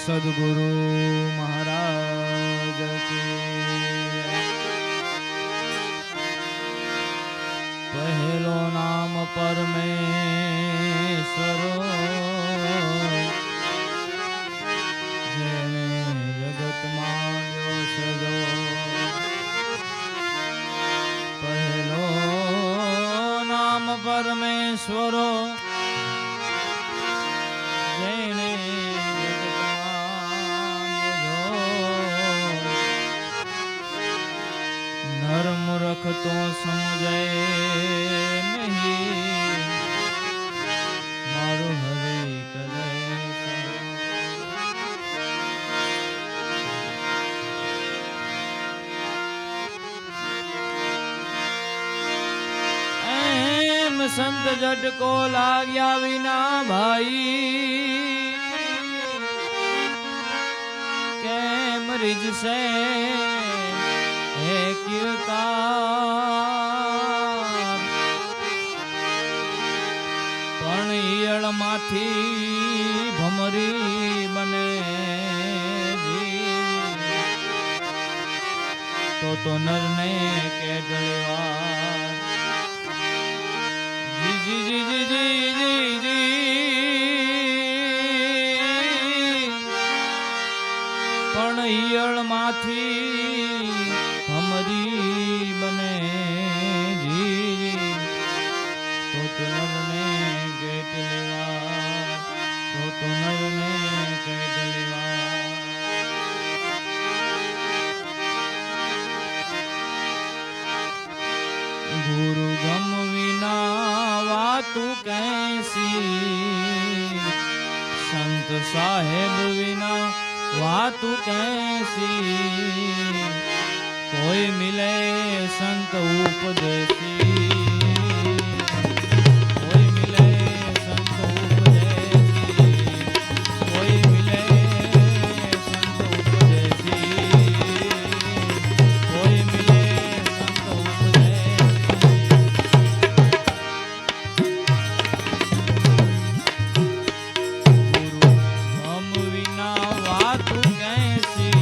सद्गुरु महाराज की। पहलो नाम परमेश्वर जेने जगत मान्यो सजो। पहलो नाम परमेश्वरो जेने मूर्ख तो समझे नहीं मारो हरे करे। एम संत झटको लाग्या विना भाई केम रिज से पण ઈયળ માથી ભમરી બને તો નરને કે ડળવાર જી જી જી જી જી જી જી પણ ઈયળ માથી ભમરી બને જી તો નરને કેટ લેવા તો નરને કેટ લેવા। ગુરુ ગમ વિના વાતું કૈસી સંત સાહેબ વિના વાતું કૈસી कोई मिले संत उपदेशी कोई मिले संत उपदेशी कोई मिले संत उपदेशी कोई मिले संत उपदेशी। गुरु हम विना वातु कैसी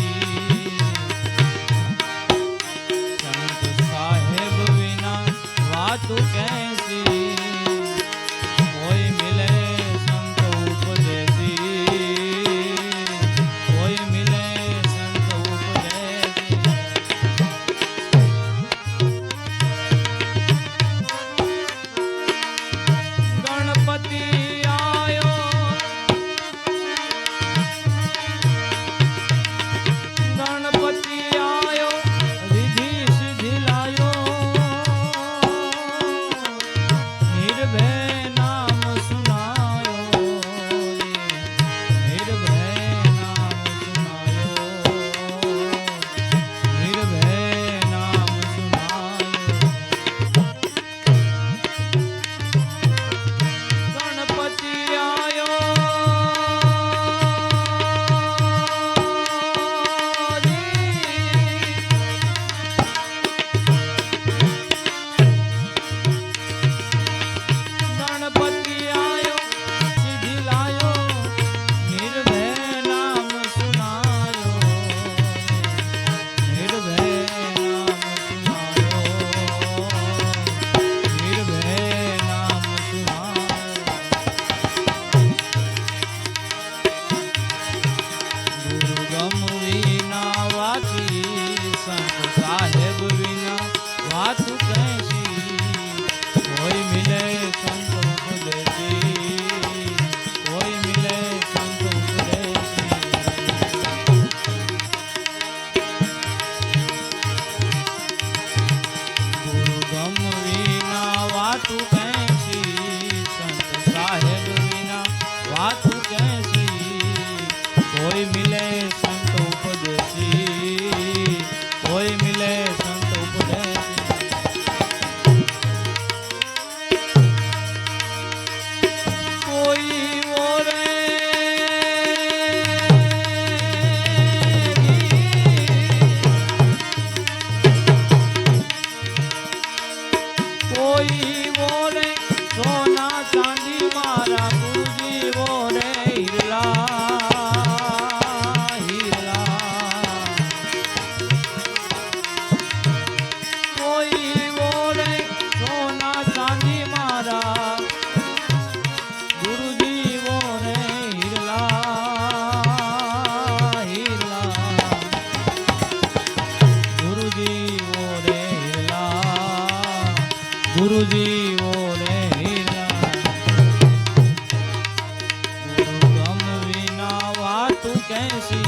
कैसी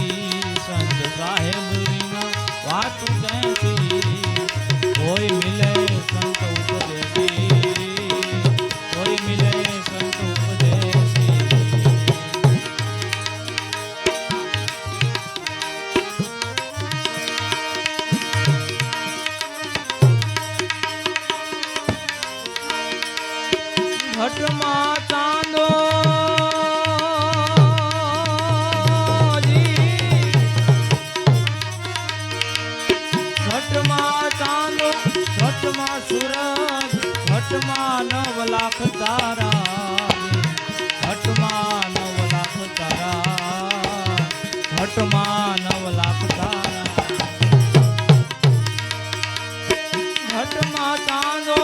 संत साहेब विना बात कैसी कोई मिले संत उपदेशी कोई मिले संत उपदेशी घटमा चांदो चांदो घटमा सूरज घटमा 9 लाख तारा घटमा 9 लाख तारा घटमा 9 लाख तारा घटमा चांदो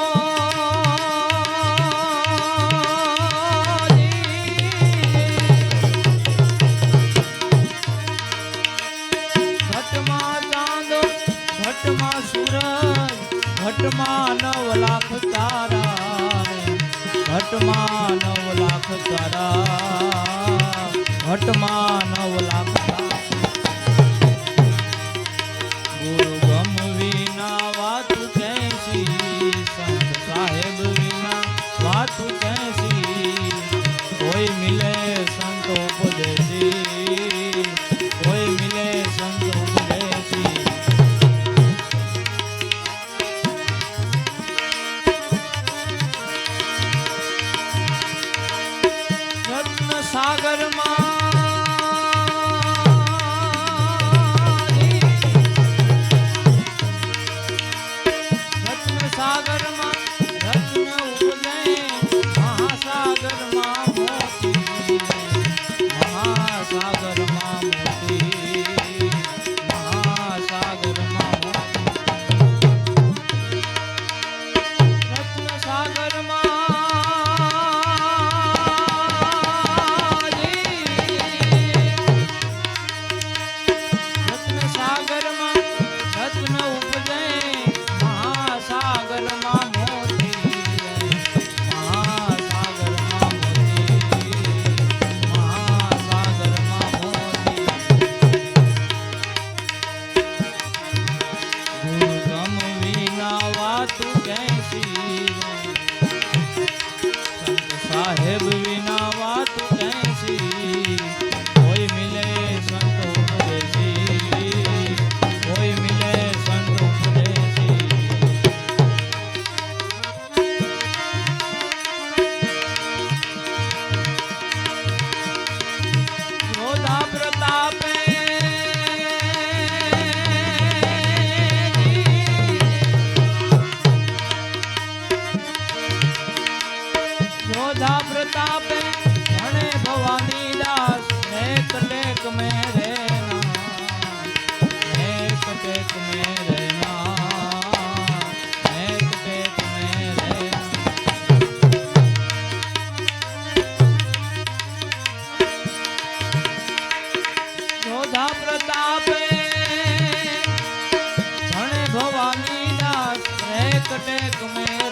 घटमा सूरज घटमा 9 लाख तारा घटमा 9 लाख तारा घटमा 9 लाख तारा गुरु गम विना बात कैसी संत साहेब विना बात कैसी कोई मिले संत उपदेशी कोई मिले संत उपदेशी सागर रत्न सागर रत्न उपजे महासागर मोती महासागर मोती महासागर रत्न सागर साहेब विना बात कैसी कोई मिले संत उपदेशी कोई मिले संत उपदेशी योधा प्रताप योधा प्रताप घणे भवानी दास एक टेक में रहना एक टेक में रहना एक टेक में रहना योधा प्रताप घणे भवानी दास एक टेक में